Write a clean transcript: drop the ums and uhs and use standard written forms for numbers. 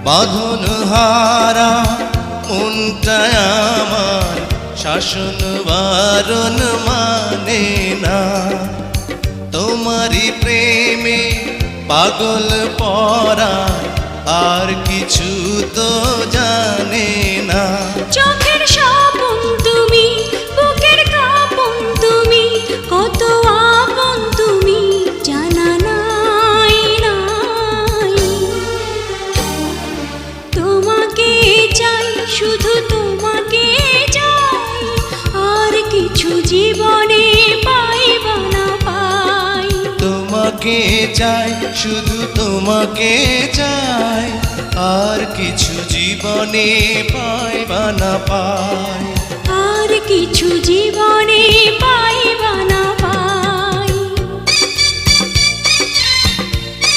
বাঁধন হারা মনটা আমার শাসন বারণ মানে না। তোমারই প্রেমে পাগল পরা আর কিছু তো জানে না। চোখের স্বপন তুমি, বুকের কাঁপন তুমি, কত আপন তুমি জানা নাই নাই। তোমাকে চাই, শুধু তোমাকে চাই, আর কিছু জীবনে পাইবা না পাই। তোমাকে চাই, শুধু তোমাকে চাই, আর কিছু জীবনে পাইবা না পাই। আর কিছু জীবনে পাইবা না পাই।